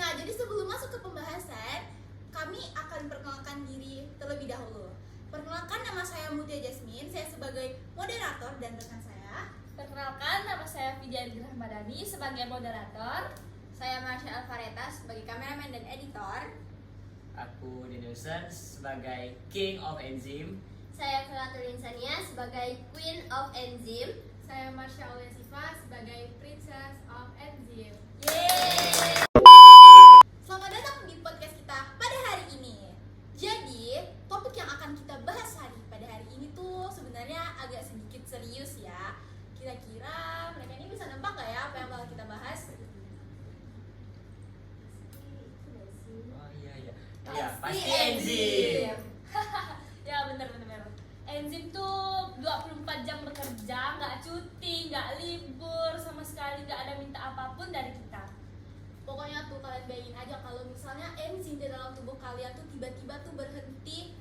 Nah, jadi sebelum masuk ke pembahasan, kami akan perkenalkan diri terlebih dahulu. Perkenalkan, nama saya Mutia Jasmine, saya sebagai moderator dan rekan saya. Perkenalkan, nama saya Fidian Rahmadani sebagai moderator. Saya Marsha Alvareta sebagai kameramen dan editor. Aku Denilson sebagai King of Enzim. Saya Keratul Insania sebagai Queen of Enzim. Saya Marsha Olesiva sebagai Princess of Enzim. Yeay! Selamat datang di podcast kita pada hari ini. Jadi, topik yang akan kita bahas pada hari ini tuh sebenarnya agak sedikit serius ya. Kira-kira mereka ini bisa nebak gak ya apa yang bakal kita bahas? Oh iya. Iya, pasti enzim. Ya bener. Enzim tuh 24 jam bekerja, nggak cuti, nggak libur, sama sekali nggak ada minta apapun dari kita. Pokoknya tuh kalian bayangin aja kalau misalnya enzim di dalam tubuh kalian tuh tiba-tiba tuh berhenti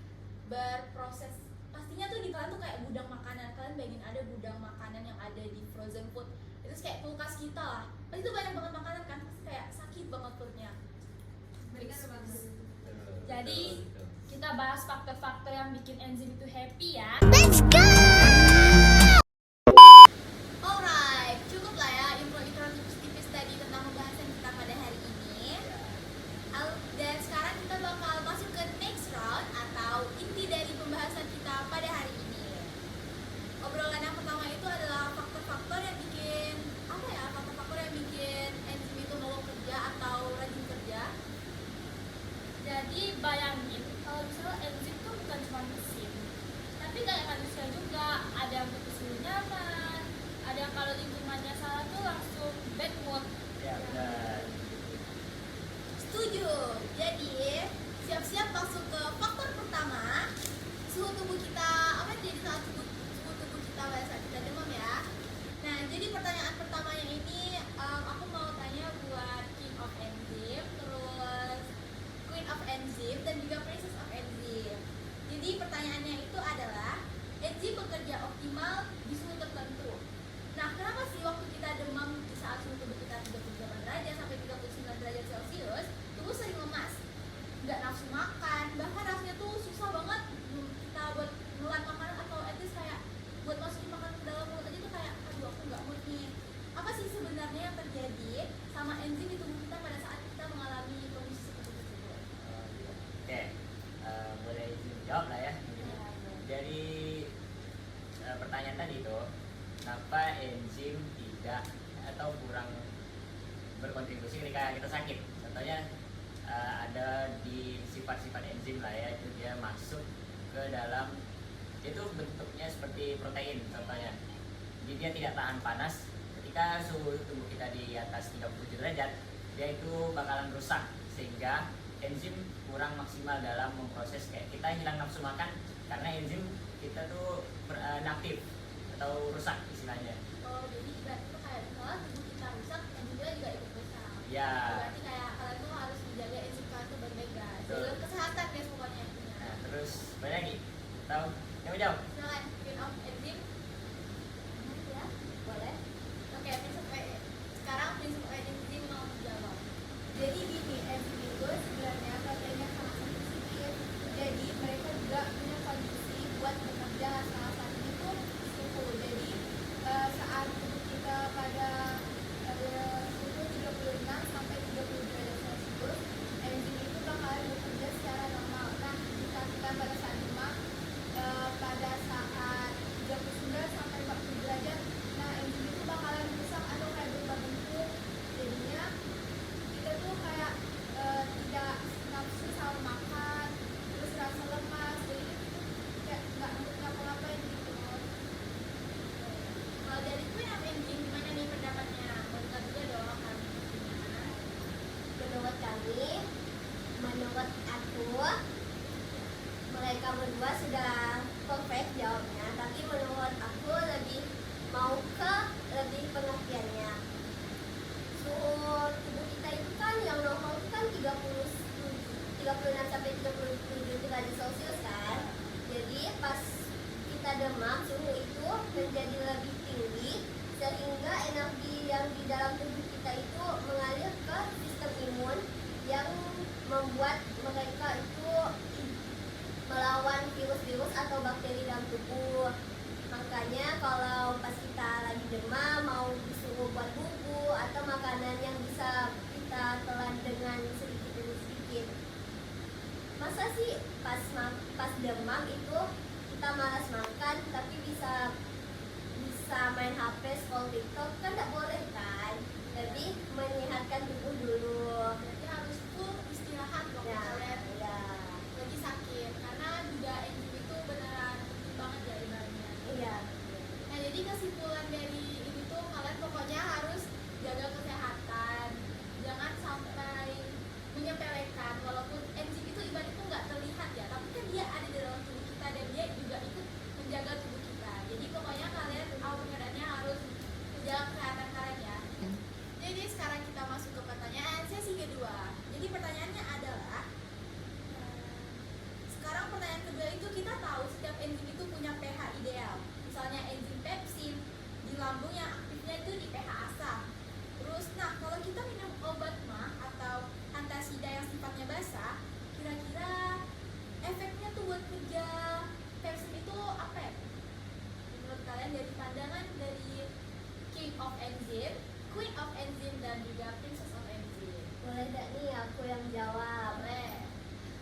berproses. Pastinya tuh di kalian tuh kayak gudang makanan. Kalian bayangin ada gudang makanan yang ada di frozen food. Itu kayak kulkas kita lah. Pasti tuh banyak banget makanan kan, pasti kayak sakit banget perutnya. Jadi kita bahas faktor-faktor yang bikin enzim itu happy ya. Alright, cukup lah ya intro tipis-tipis tadi tentang pembahasan kita pada hari ini. Dan sekarang kita bakal masuk ke next round atau inti dari pembahasan kita pada hari ini. Obrolan yang pertama itu adalah faktor-faktor yang bikin faktor-faktor yang bikin enzim itu mau kerja atau rajin kerja. Jadi bayangin kalau misalnya enzim itu bukan cuma mesin, tapi kayak manusia juga. Ada yang butuh suhu nyaman, ada yang kalau lingkungannya salah tuh langsung bad mood. Ya benar. Setuju. Jadi siap-siap masuk ke faktor pertama, suhu tubuh kita. Apa yang jadi saat suhu tubuh kita pada saat kita demam ya? Nah, jadi pertanyaan pertamanya ini aku mau tanya buat King of Enzim, terus Queen of Enzim, dan juga Princess of Enzim. Jadi pertanyaannya itu adalah enzim bekerja optimal di suhu tertentu. Nah, kenapa sih waktu kita demam di saat suhu tubuh kita 38 derajat sampai 39 derajat Celcius, tubuh sering lemas, nggak nafsu makan, bahkan rasanya tuh susah banget kita buat ngelan makanan atau at least kayak buat masukin makanan ke dalam mulut aja tuh kayak aduh aku nggak mood nih. Apa sih sebenarnya yang terjadi sama enzim di tubuh kita pada saat kita mengalami kondisi seperti tersebut? Oke, boleh izin jawab lah ya. Jadi pertanyaan tadi itu, kenapa enzim tidak atau kurang berkontribusi ketika kita sakit? Contohnya ada di sifat-sifat enzim lah ya, itu dia masuk ke dalam, itu bentuknya seperti protein contohnya. Jadi dia tidak tahan panas. Ketika suhu tubuh kita di atas 37 derajat, dia itu bakalan rusak sehingga enzim kurang maksimal dalam memproses. Kayak kita hilang nafsu makan karena enzim kita tuh inaktif atau rusak istilahnya. Oh, jadi berarti tuh kayak misalnya tubuh kita rusak, enzimnya juga ikut rusak. Ya. Berarti kayak kalian tuh harus menjaga enzim kalian tuh baik-baik guys. Betul. Jaga kesehatan guys pokoknya. Nah, terus apa lagi? Tahu? Yang jawab? Silakan, Queen of Enzim. Ya, boleh. Oke, sekarang Princess of Enzim mau jawab. Jadi gini, enzim itu sebenarnya proteinnya sangat sensitif. Jadi mereka juga punya kondisi buat bekerja. Salah satunya itu suhu. Jadi saat tubuh kita pada suhu 36 sampai 30 derajat Celcius, enzim itu bakalan bekerja secara normal. Nah, jika kita pada saat demam pada saat 39 sampai 40 derajat, nah enzim itu bakalan rusak atau kayak berubah bentuk. Jadinya kita tuh kayak tidak nafsu sama makan, terus rasa lemas, jadi itu kayak nggak ngapa-ngapain gitu. Kalau dari Queen of Enzim gimana nih pendapatnya? Boleh juga dong kami. Menurut kami, menurut aku, mereka berdua sudah perfect jawabnya. Tapi menurut aku lebih pengertiannya. Suhu tubuh kita itu kan yang normal itu kan 36 sampai 37 derajat Celcius kan. Jadi pas kita demam, suhu itu menjadi lebih tinggi sehingga energi yang di dalam tubuh kita itu mengalir ke sistem imun masa sih pas demam itu kita malas makan tapi bisa main HP, scroll TikTok, kan nggak boleh kan. Jadi menyehatkan tubuh dulu. Berarti harus full istirahat dong Ya, kalian ya, lagi sakit, karena juga enzim itu beneran penting banget ya ibaratnya. iya. Nah jadi kesimpulan dari ini tuh kalian pokoknya harus jaga kesehatan, jangan sampai menyepelekan. Walaupun enzim itu ibaratnya itu nggak terlihat ya, tapi kan dia ada di dalam tubuh kita dan dia juga ikut menjaga tubuh kita. Jadi pokoknya kalian pengertiannya harus menjaga kesehatan kalian ya. Jadi sekarang kita masuk ke pertanyaan sesi kedua. Jadi pertanyaannya adalah sekarang pertanyaan kedua itu kita tahu setiap enzim itu punya pH ideal. Misalnya enzim pepsin di lambung yang aktifnya itu di pH asam. Terus, nah kalau kita minum obat mah atau antasida yang sifatnya basah, kira-kira efeknya tuh buat kerja pepsin itu apa ya? Menurut kalian dari pandangan dari King of Enzyme, Queen of Enzyme dan juga Princess of Enzyme. Boleh gak nih aku yang jawab? Boleh.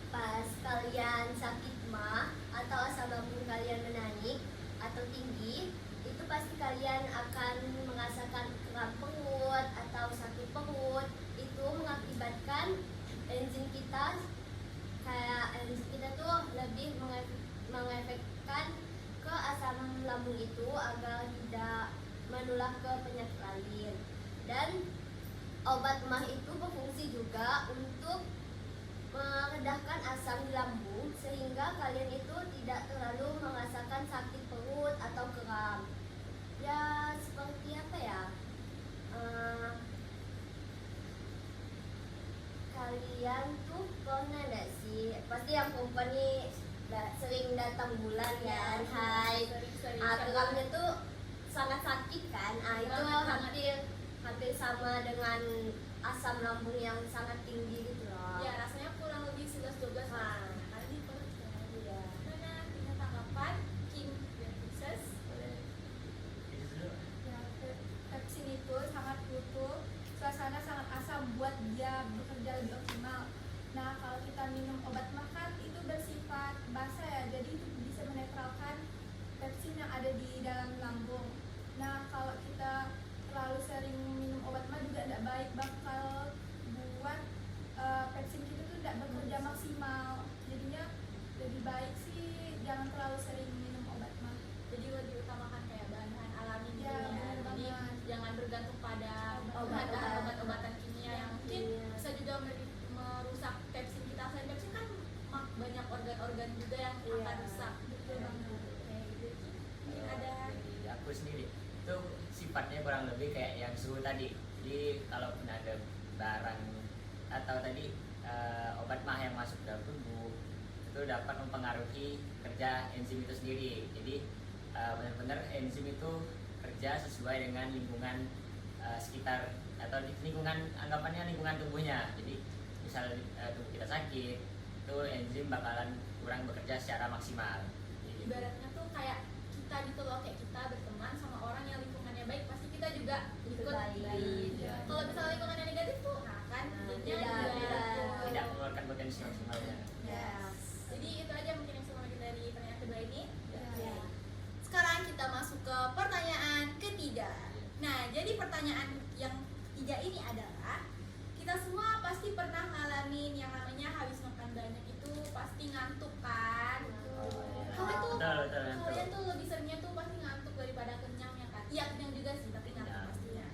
Pas kalian sakit mah atau asam lambung kalian menaik atau tinggi, itu pasti kalian akan merasakan kram perut atau sakit perut. Itu mengakibatkan enzim kita tuh lebih mengefekkan ke asam lambung itu agar tidak menular ke penyakit lain. Dan obat mah itu berfungsi juga untuk meredahkan asam di lambung sehingga kalian itu tidak terlalu merasakan sakit perut atau kram. Ya seperti apa ya? Kalian tuh pernah nggak sih? Pasti yang perempuan nih sering datang bulan kan? Hai. Kramnya tuh sangat sakit kan? Itu hampir sama dengan asam lambung yang sangat tinggi gitu loh. Ya rasanya kurang lebih 11-12 Nah. karena di perut ya. Iya. Mana punya tanggapan King dan Princess? Boleh. Itu dulu. Ya, pepsin itu sangat butuh suasana sangat asam buat dia bekerja lebih optimal. Nah, kalau kita minum obat makan itu bersifat basa ya, jadi itu bisa menetralkan pepsin yang ada di dalam lambung. Nah, kalau kita terlalu sering minum obat mah juga tidak baik, bakal buat pepsin kita tuh tidak bekerja maksimal. Jadinya lebih baik sih jangan terlalu sering minum obat mah. Jadi lebih utamakan kayak bahan-bahan alami gitu Ya, ya. benar Jadi banget. jangan bergantung pada Obat-obatan. obat-obatan kimia yang mungkin Iya. bisa juga merusak pepsin kita. Selain pepsin kan banyak organ-organ juga yang Iya. akan rusak. Betul banget. Oke, jadi mungkin Kalau ada dari aku sendiri itu sifatnya kurang lebih kayak yang suhu tadi. Jadi kalaupun ada barang atau tadi obat mah yang masuk dalam tubuh itu dapat mempengaruhi kerja enzim itu sendiri. Jadi benar-benar enzim itu kerja sesuai dengan lingkungan sekitar atau lingkungan, anggapannya lingkungan tubuhnya. Jadi misal tubuh kita sakit, itu enzim bakalan kurang bekerja secara maksimal. Jadi, ibaratnya tuh kayak kita gitu loh, kayak kita berteman sama orang yang lingkungannya baik, pasti kita juga ikut baik. baik. Iya. Kalau misalnya lingkungannya negatif tuh, nah kan jadinya beda. tidak mengeluarkan potensi maksimalnya. Yes. Jadi itu aja mungkin yang sama kita dari pertanyaan kedua ini. Ya. Sekarang kita masuk ke pertanyaan ketiga. Nah, jadi pertanyaan yang ketiga ini adalah kita semua pasti pernah ngalamin yang namanya habis makan banyak itu pasti ngantuk kan? Kalian tuh, Betul. kalian tuh lebih seringnya tuh pasti ngantuk daripada kenyang ya kan? Iya kenyang juga sih, tapi ngantuk Ya. pastinya.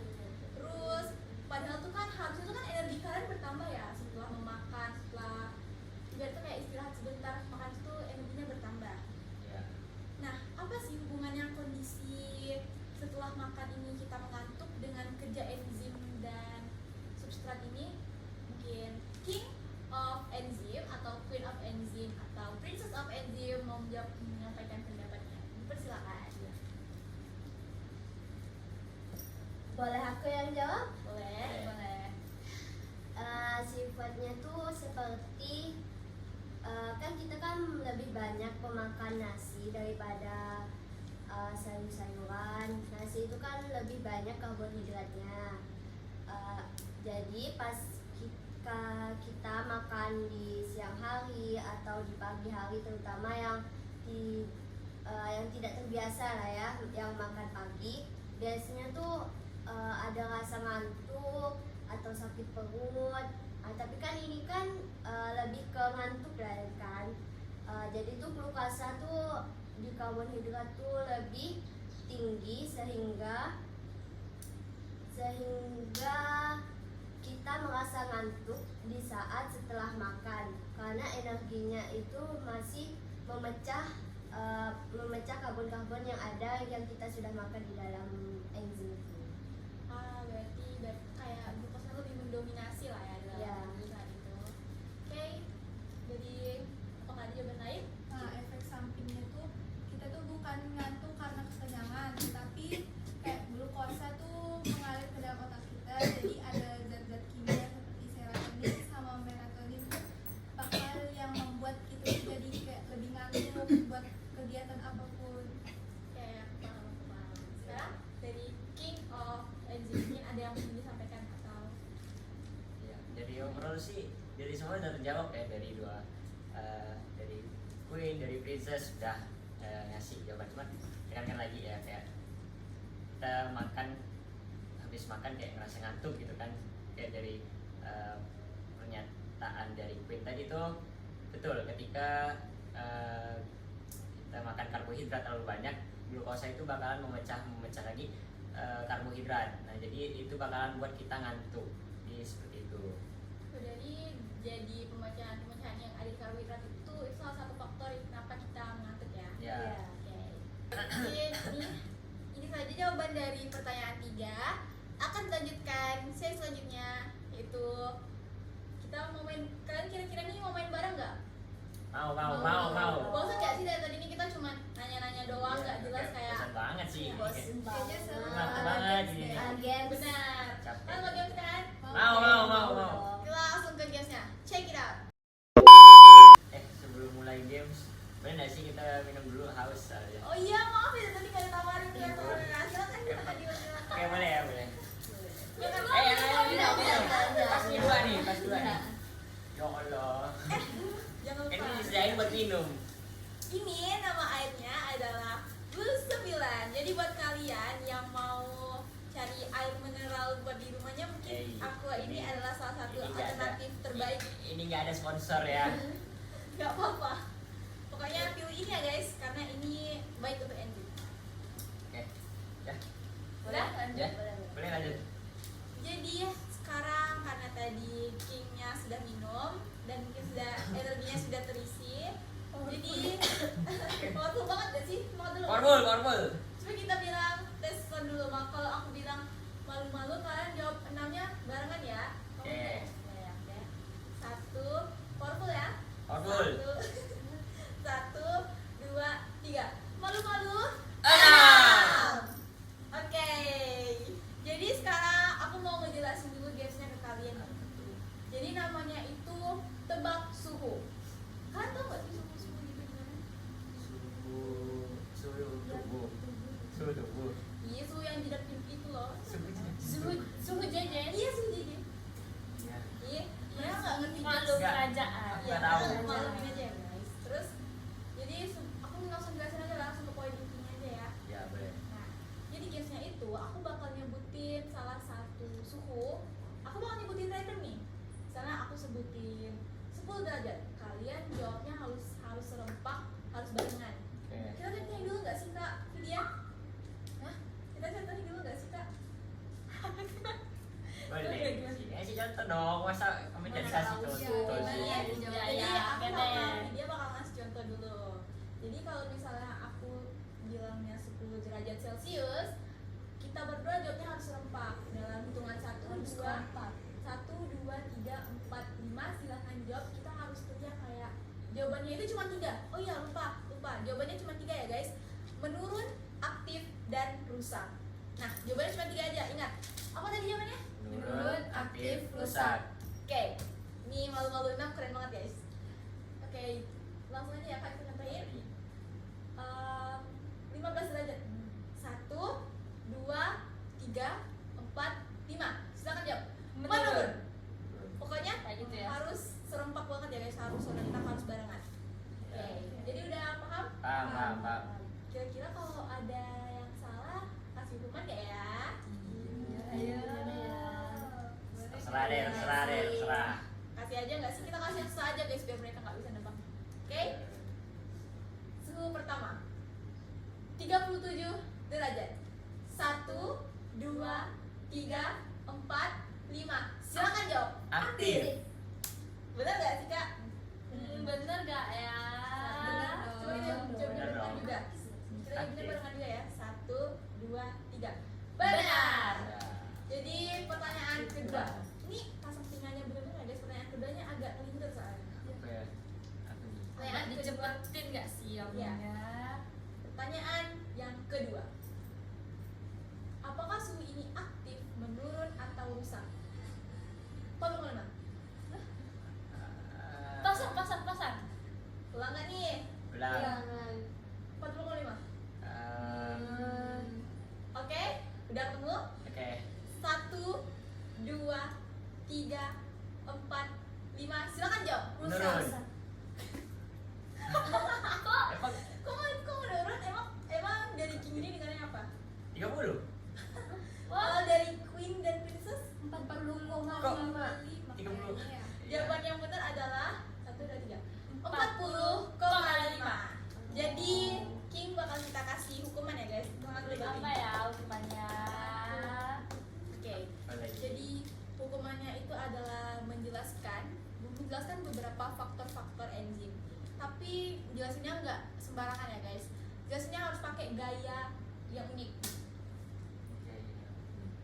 Terus padahal tuh kan harusnya tuh kan energi kalian bertambah ya setelah memakan, setelah juga itu kayak istirahat sebentar makan itu energinya bertambah. Ya. Nah, apa sih hubungannya kondisi setelah makan ini kita mengantuk dengan kerja enzim dan substrat ini? Mungkin King of Enzyme atau Queen of Enzyme atau Princess of Enzyme mau menyampaikan pendapatnya. Persilakan. Boleh aku yang jawab? Boleh, boleh. Sifatnya tuh seperti kan kita kan lebih banyak pemakan nasi daripada sayur-sayuran. Nasi itu kan lebih banyak karbohidratnya. Jadi pas ketika kita makan di siang hari atau di pagi hari, terutama yang tidak terbiasa lah ya, yang makan pagi, biasanya tuh ada rasa ngantuk atau sakit perut. Tapi kan ini kan lebih ke ngantuk lah ya kan. Jadi tuh glukasa tuh di karbohidrat tuh lebih tinggi sehingga kita merasa ngantuk di saat setelah makan, karena energinya itu masih memecah karbon-karbon yang ada yang kita sudah makan di dalam enzim itu. Berarti kayak glukosa lebih mendominasi lah ya dalam Ya. tubuh saat itu. Oke, jadi apakah ada jawaban lain? Nah, efek sampingnya tuh kita tuh bukan ngantuk karena kekenyangan, tapi kayak glukosa tuh mengalir ke dalam otak kita, jadi ada zat-zat kimia seperti serotonin sama melatonin tuh bakal yang membuat kita tuh jadi kayak lebih ngantuk buat kegiatan apapun. Kayak paham. Sekarang dari King of Enzim mungkin ada yang ingin disampaikan atau Ya, dari overall sih dari semua udah terjawab ya, dari dua dari Queen, dari Princess sudah ngasih jawaban. Cuman tekankan lagi ya, kayak kita habis makan kayak ngerasa ngantuk gitu kan, kayak dari pernyataan dari Queen tadi tuh betul, ketika kita makan karbohidrat terlalu banyak, glukosa itu bakalan memecah lagi karbohidrat. Nah, jadi itu bakalan buat kita ngantuk. Jadi seperti itu. jadi pemecahan yang ada di karbohidrat itu salah satu faktor kenapa kita mengantuk ya. Ya. Oke. Jadi ini saja jawaban dari pertanyaan 3. Akan dilanjutkan sesi selanjutnya, yaitu kita mau main. Kalian kira-kira nih mau main bareng nggak? Mau. Bosan nggak sih dari tadi ini kita cuma nanya-nanya doang, nggak jelas kayak. Bosan banget sih. Bosen Kayaknya seru Enak banget ini. Games. Benar. Capek. Kan mau games kan? Mau. Kita langsung ke gamesnya. Check it out. Sebelum mulai games, boleh nggak sih kita minum dulu, haus aja. Oh iya, maaf ya tadi nggak ditawarin ya. Silakan kita hadir. Oke, boleh ya, boleh. Ya kan? Pas dua nih. Ya Allah. Jangan Ini lupa. disediain buat minum. Ini nama airnya adalah Blue 9. Jadi buat kalian yang mau cari air mineral buat di rumahnya, mungkin Aqua ini adalah salah satu Ini nggak ada. alternatif terbaik. Ini nggak ada sponsor ya. Gak apa-apa. Pokoknya pilih ini ya guys, karena ini baik untuk enzim. Oke, ya, Udah? ya, boleh lanjut. Jadi sekarang karena tadi Kingnya sudah minum dan mungkin sudah energinya sudah terisi, jadi powerful banget gak sih? Mau dulu. Korbul. Coba kita bilang tes sound dulu. Kalau aku bilang malu-malu, kalian jawab 6-nya barengan ya. Oke. Ya, oke. 1, powerful ya. Korbul. 1, 2, 3. Malu-malu. Oke. Jadi sekarang aku mau ngejelasin dulu gamesnya ke kalian. Jadi namanya itu tebak suhu. Kalian tau gak sih suhu gitu gimana? Suhu tubuh. Iya, suhu yang tidak itu loh. Suhu jajan. Iya, suhu jadi. Ya. Iya, mereka nggak ngerti Malu jokes. kerajaan. Iya, Nggak tahu. malumin aja guys. Terus, jadi aku langsung jelasin aja, langsung ke poin intinya aja ya. Ya, boleh. Nah, jadi gamesnya itu aku bakal nyebutin salah satu suhu. Aku bakal nyebutin random nih. Misalnya aku sebutin 10 derajat. Kalian jawabnya harus serempak, harus barengan. Oke. Kita ceritain dulu nggak sih Kak Vidya? Hah? Kita ceritain dulu nggak sih Kak? Boleh. Kasih contoh dong. Masa kamu jadi kasih contoh sih? Iya, jadi aku beda bakal, ya. dia bakal ngasih contoh dulu. Jadi kalau misalnya aku bilangnya 10 derajat Celcius, kita berdua jawabnya harus serempak dalam hitungan 1, 2, 3, 4, 5. Silahkan jawab. Kita harus teriak kayak jawabannya itu cuma 3. Oh iya, lupa. Jawabannya cuma 3 ya guys. Menurun, aktif, dan rusak. Nah, jawabannya cuma 3 aja. Ingat. Apa tadi jawabannya? Menurun, aktif, rusak. Oke, ini malu-malu 6 keren banget guys. Oke, langsung aja ya Kak, kita contohin. 15 derajat. 1, 2, 3, 4, 5. Silakan jawab. Menurun. Pokoknya kasih aja nggak sih? Kita kasih yang susah aja guys biar mereka nggak bisa nebak. Oke? Suhu pertama 37 derajat. 1, 2, 3, 4, 5. Silakan jawab. Aktif. Benar nggak sih kak? Bener gak ya? Benar dong. Coba kita coba Benar barengan dong. juga. Kita Aktif. benar barengan juga ya. 1, 2, 3. Benar. Ya. Jadi pertanyaan kedua. Ini pasang singanya benar-benar guys. Pertanyaan keduanya agak ngelindur soalnya. Apa ya? Apa nih? Pertanyaan kedua. Dicepetin gak sih omongnya? Pertanyaan yang kedua. Apakah suhu ini aktif, menurun atau rusak? Tolong mana? Pasang. Ulang nggak nih? Ulang. Jangan. 45. Eh, Oke, udah ketemu? Oke. 1, 2, 3, 4, 5. Silakan jawab. Menurun. Rusak. Emang Kok menurun? Emang dari king ini nilainya apa? 30? Kalau dari queen dan princess, 40,5. 30. jawaban yang benar adalah 1, 2, 3. 40,5. Jadi king bakal kita kasih hukuman ya guys. Apa ya hukumannya? Oke. Apa lagi? Jadi hukumannya itu adalah menjelaskan beberapa faktor-faktor enzim. Tapi jelasinnya nggak sembarangan ya guys. Jelasinnya harus pakai gaya yang unik. Oke.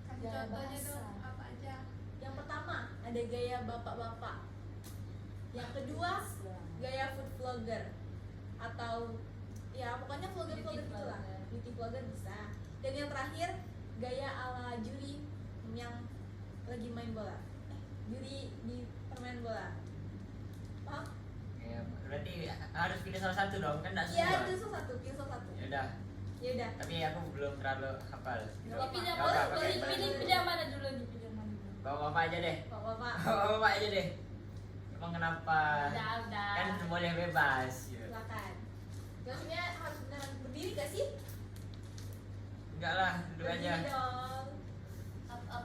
Kasih contohnya dong, apa aja? Yang pertama ada gaya bapak-bapak. Yang kedua gaya food vlogger atau ya pokoknya vlogger-vlogger Beauty gitulah. vlogger. Beauty vlogger bisa. Dan yang terakhir gaya ala juri yang lagi main bola. Juri di permain bola. Paham? Ya, berarti harus pilih salah satu dong, kan enggak Iya, semua. pilih satu. Ya udah, Ya udah. tapi aku belum terlalu hafal. Nggak Pilih apa-apa. yang Nggak apa-apa, pilih pakai pilih baju. pilih yang mana dulu nih? Pilih yang mana dulu? Bapak-bapak aja deh. Bapak-bapak, Bapak-bapak aja deh. Emang kenapa? Udah. Kan boleh bebas. Ya. silakan. Jelasinnya harus beneran berdiri gak sih? Enggak lah, duduk aja. Berdiri dong. Up.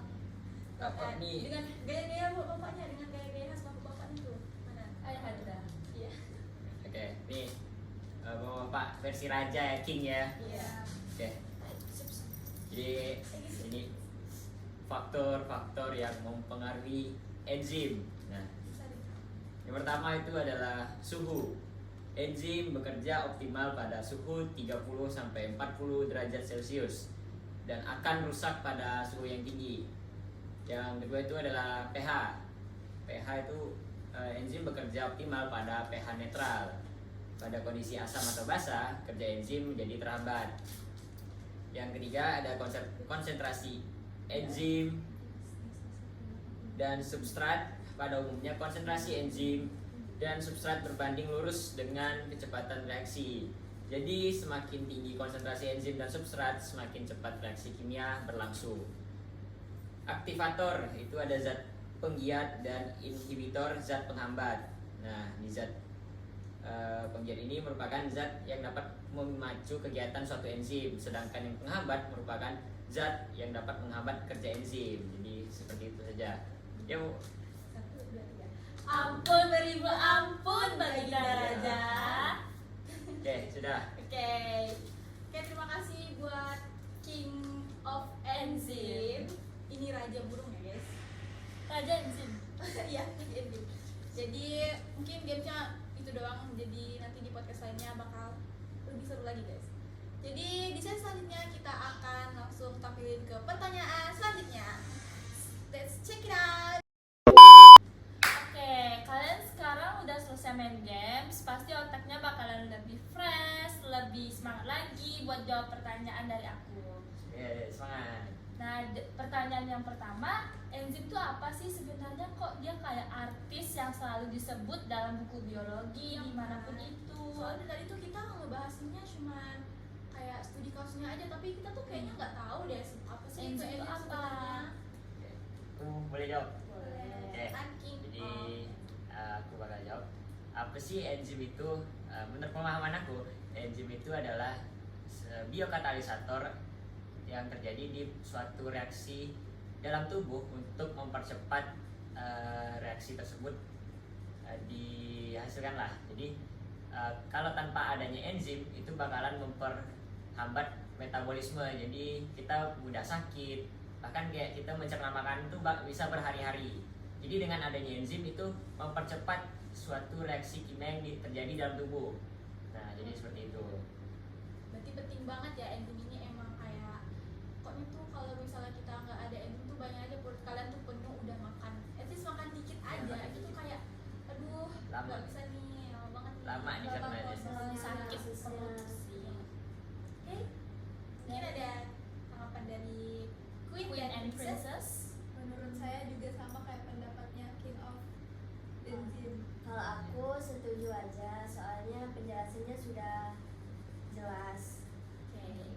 Bapak nih. Dengan gaya-gaya bapaknya, dengan gaya-gaya khas bapak-bapaknya tuh. Mana? Ayo ada. Iya. Oke, nih bapak-bapak versi raja ya, king ya. Iya. Oke. Jadi ini faktor-faktor yang mempengaruhi enzim. Nah, yang pertama itu adalah suhu. Enzim bekerja optimal pada suhu 30 sampai 40 derajat Celcius dan akan rusak pada suhu yang tinggi. Yang kedua itu adalah pH. pH itu enzim bekerja optimal pada pH netral. Pada kondisi asam atau basa, kerja enzim menjadi terhambat. Yang ketiga ada konsentrasi enzim dan substrat. Pada umumnya konsentrasi enzim dan substrat berbanding lurus dengan kecepatan reaksi. Jadi semakin tinggi konsentrasi enzim dan substrat, semakin cepat reaksi kimia berlangsung. Aktivator itu ada zat penggiat dan inhibitor zat penghambat. Nah, di zat penggiat ini merupakan zat yang dapat memacu kegiatan suatu enzim, sedangkan yang penghambat merupakan zat yang dapat menghambat kerja enzim. Jadi seperti itu saja. Yuk. 1, 2, 3. Ampun beribu ampun bagi raja. Oke, sudah. Oke, terima kasih buat King of Enzim. Ini raja burung ya guys. Raja enzim. Iya, enzim. Jadi mungkin gamenya itu doang. Jadi nanti di podcast lainnya bakal lebih seru lagi guys. Jadi di sesi selanjutnya kita akan langsung tampilin ke pertanyaan selanjutnya. Let's check it out. Oke, kalian sekarang udah selesai main games, pasti otaknya bakalan lebih fresh, lebih semangat lagi buat jawab pertanyaan dari aku. Ya, semangat. Nah, pertanyaan yang pertama, enzim itu apa sih sebenarnya? Kok dia kayak artis yang selalu disebut dalam buku biologi dimanapun itu? Soalnya tadi tuh kita ngebahasnya cuma kayak studi kasusnya aja, tapi kita tuh kayaknya nggak tahu deh apa sih Enzim itu apa? sebenarnya. Aku boleh jawab. Boleh. Oke. Ranking. Jadi aku bakal jawab. Apa sih enzim itu? Menurut pemahaman aku, enzim itu adalah biokatalisator yang terjadi di suatu reaksi dalam tubuh untuk mempercepat reaksi tersebut dihasilkan lah. Jadi kalau tanpa adanya enzim itu bakalan memperhambat metabolisme, jadi kita mudah sakit, bahkan kayak kita mencerna makanan itu bisa berhari-hari. Jadi dengan adanya enzim itu mempercepat suatu reaksi kimia yang terjadi dalam tubuh. Nah, jadi seperti itu. Berarti penting banget ya enzim ini, emang kayak pokoknya tuh kalau misalnya kita nggak ada enzim tuh banyak aja perut kalian tuh penuh udah makan, at least makan dikit aja makan itu dikit. kayak aduh Lama. nggak bisa nih, lama banget nih. Lama nih cernanya. sakit perut sih. Oke, mungkin ada tanggapan dari Queen, Queen and Princess. Menurut saya juga sama kayak pendapatnya King of Enzim. Kalau aku setuju aja, soalnya penjelasannya sudah jelas. Oke.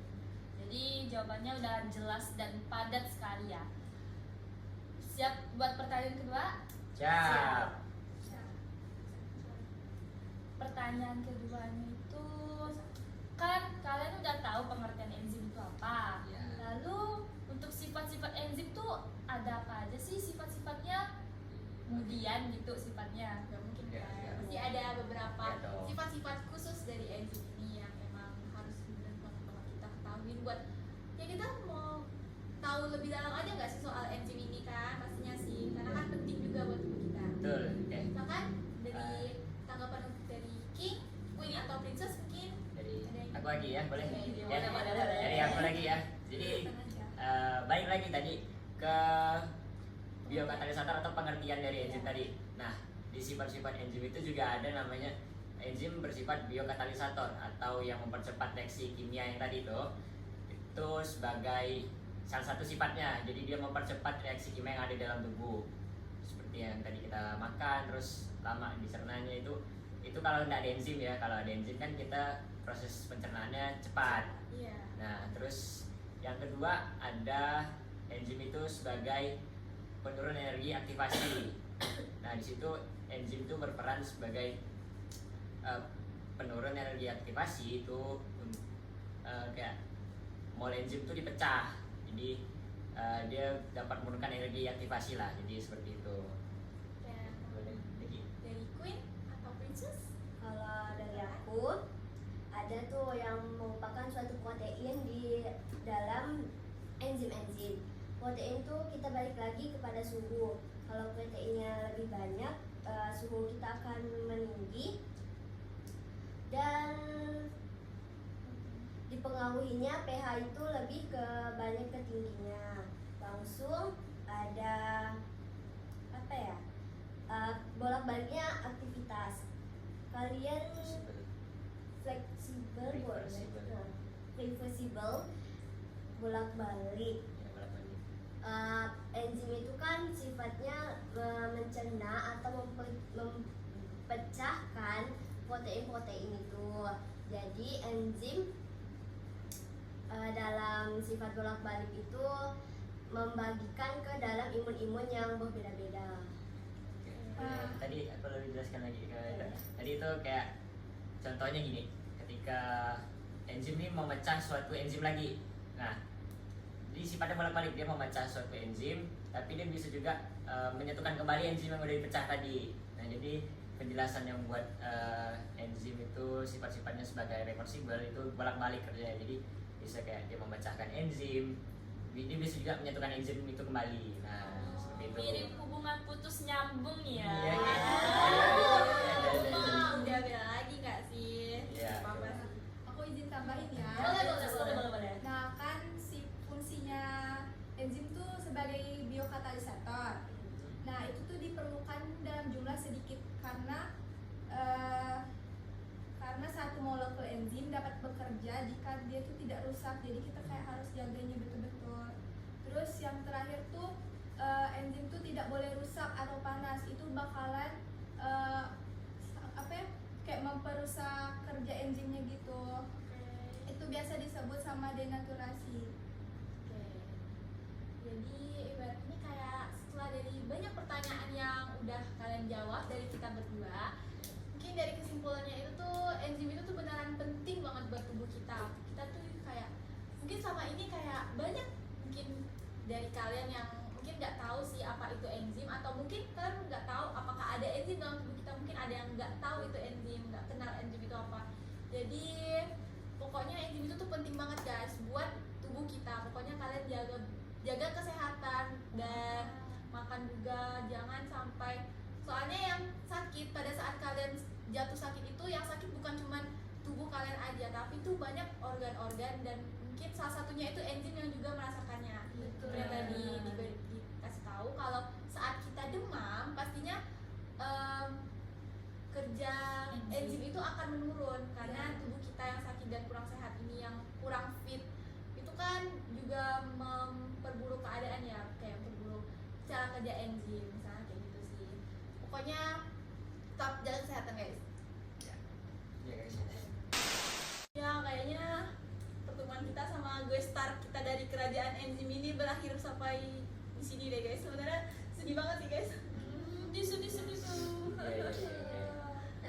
Jadi jawabannya udah jelas dan padat sekali ya. Siap buat pertanyaan kedua? Siap. Pertanyaan keduanya itu, kan kalian udah tahu pengertian enzim itu apa. Ya. Lalu untuk sifat-sifat enzim tuh ada apa aja sih sifat-sifatnya? Kemudian gitu sifatnya. Nggak mungkin Ya, kan, ya. pasti ada beberapa Ya dong. sifat-sifat khusus dari enzim ini yang emang harus benar-benar banget kita ketahuin buat ya kita mau tahu lebih dalam aja nggak sih soal enzim ini kan, pastinya sih karena kan penting juga buat tubuh kita. Betul. Oke. Bahkan dari tanggapan dari King, Queen atau Princess mungkin Dari ada yang- aku lagi ya, boleh? Iya, Ya, boleh, boleh. Dari aku lagi ya. Jadi balik lagi tadi ke biokatalisator atau pengertian dari enzim tadi. Nah, di sifat-sifat enzim itu juga ada namanya enzim bersifat biokatalisator atau yang mempercepat reaksi kimia yang tadi itu sebagai salah satu sifatnya. Jadi dia mempercepat reaksi kimia yang ada dalam tubuh. Seperti yang tadi kita makan terus lama dicernanya itu kalau tidak ada enzim ya. Kalau ada enzim kan kita proses pencernaannya cepat. Iya. Nah, terus yang kedua ada enzim itu sebagai penurun energi aktivasi. Nah, di situ enzim itu berperan sebagai penurun energi aktivasi itu kayak mol enzim itu dipecah. Jadi dia dapat menurunkan energi aktivasi lah. Jadi seperti itu. Dan Boleh lagi? dari Queen atau Princess? Kalau dari aku, ada tuh yang merupakan suatu protein di dalam enzim-enzim. Protein itu kita balik lagi kepada suhu. Kalau proteinnya lebih banyak, suhu kita akan meninggi dan dipengaruhinya pH itu lebih ke banyak ke tingginya. Langsung ada apa ya? Bolak-baliknya aktivitas. Kalian fleksibel boleh, Reversible. nah, reversible bolak-balik. Ya, bolak-balik. Enzim itu kan sifatnya mencerna atau mempecahkan protein-protein itu. Jadi enzim dalam sifat bolak-balik itu membagikan ke dalam imun-imun yang berbeda-beda. Oke. Tadi aku lebih jelaskan lagi tadi itu kayak contohnya gini, ketika enzim ini memecah suatu enzim lagi. Nah, jadi sifatnya bolak-balik, dia memecah suatu enzim, tapi dia bisa juga menyatukan kembali enzim yang udah dipecah tadi. Nah, jadi penjelasan yang buat enzim itu sifat-sifatnya sebagai reversible itu bolak-balik kerjanya. Jadi bisa kayak dia memecahkan enzim, dia bisa juga menyatukan enzim itu kembali. Nah, seperti itu. Mirip hubungan putus nyambung ya. Iya, kayak gitu. Wah, udah beda lagi nggak sih? Iya. Apa-apa sih? Aku izin tambahin ya. Boleh. Nah, kan si fungsinya enzim tuh sebagai biokatalisator. Nah, itu tuh diperlukan dalam jumlah sedikit karena satu molekul enzim dapat bekerja jika dia tuh tidak rusak. Jadi kita kayak harus jaganya betul-betul. Terus yang terakhir tuh enzim tuh tidak boleh rusak atau panas. Itu bakalan apa ya? Kayak memperusak kerja enzimnya gitu. Itu biasa disebut sama denaturasi. Oke. Jadi ibaratnya kayak setelah dari banyak pertanyaan yang udah kalian jawab dari kita berdua, mungkin dari kesimpulannya itu tuh enzim itu tuh beneran penting banget buat tubuh kita. Kita tuh kayak mungkin sama ini kayak banyak mungkin dari kalian yang mungkin nggak tahu sih apa itu enzim, atau mungkin kalian nggak tahu apakah ada enzim enzim dalam tubuh kita. Mungkin ada yang nggak tahu itu enzim, nggak kenal enzim itu apa. Jadi pokoknya enzim itu tuh penting banget guys buat tubuh kita. Pokoknya kalian jaga kesehatan dan makan juga, jangan sampai, soalnya yang sakit pada saat kalian jatuh sakit itu yang sakit bukan cuma tubuh kalian aja, tapi tuh banyak organ-organ dan mungkin salah satunya itu enzim yang juga merasakannya. Betul. Seperti tadi dikasih tahu kalau saat kita demam pastinya kerja enzim itu akan menurun karena tubuh kita yang sakit dan kurang sehat ini, yang kurang fit itu kan juga memperburuk keadaan ya, kayak memperburuk cara kerja enzim misalnya kayak gitu sih. Pokoknya tetap jaga kesehatan guys. Ya guys. Ya kayaknya pertemuan kita sama gue star kita dari kerajaan enzim ini berakhir sampai di sini deh guys. Sebenarnya sedih banget sih guys. Sedih tuh.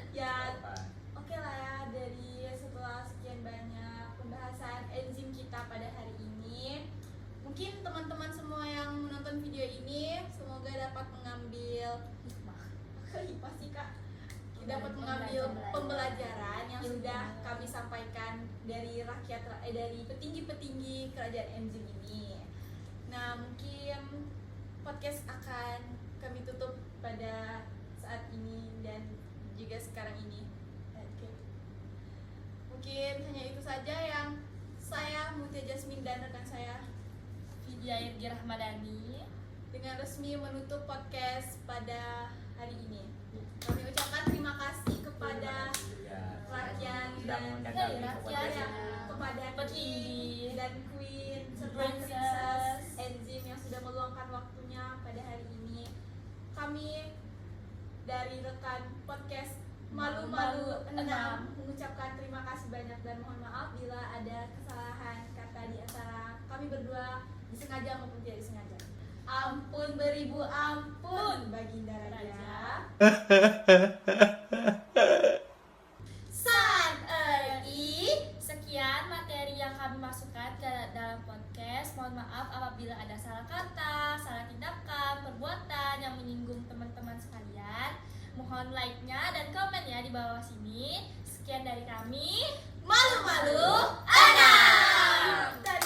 Ya oke lah ya, dari setelah sekian banyak pembahasan enzim kita pada hari ini, mungkin teman-teman semua yang menonton video ini semoga dapat mengambil hikmah sih kak, dapat mengambil pembelajaran yang sudah kami sampaikan dari dari petinggi-petinggi kerajaan enzim ini. Nah mungkin podcast akan kami tutup pada saat ini dan juga sekarang ini. Oke. Mungkin hanya itu saja yang saya Mutia Jasmine dan rekan saya Vidya Irgi Rahmadani dengan resmi menutup podcast pada hari ini. Kami ucapkan terima kasih kepada rakyat dan kepada petinggi dan queen serta princess princess enzim yang sudah meluangkan waktunya pada hari ini. Kami dari rekan podcast Malu-Malu 6 mengucapkan terima kasih banyak dan mohon maaf bila ada kesalahan kata di antara kami berdua, disengaja maupun tidak disengaja. Ampun beribu ampun Baginda Raja. San Sekian materi yang kami masukkan ke dalam podcast. Mohon maaf apabila ada salah kata, salah tindakan, perbuatan yang menyinggung teman-teman sekalian. Mohon like-nya dan komen-nya di bawah sini. Sekian dari kami. Malu-Malu 6.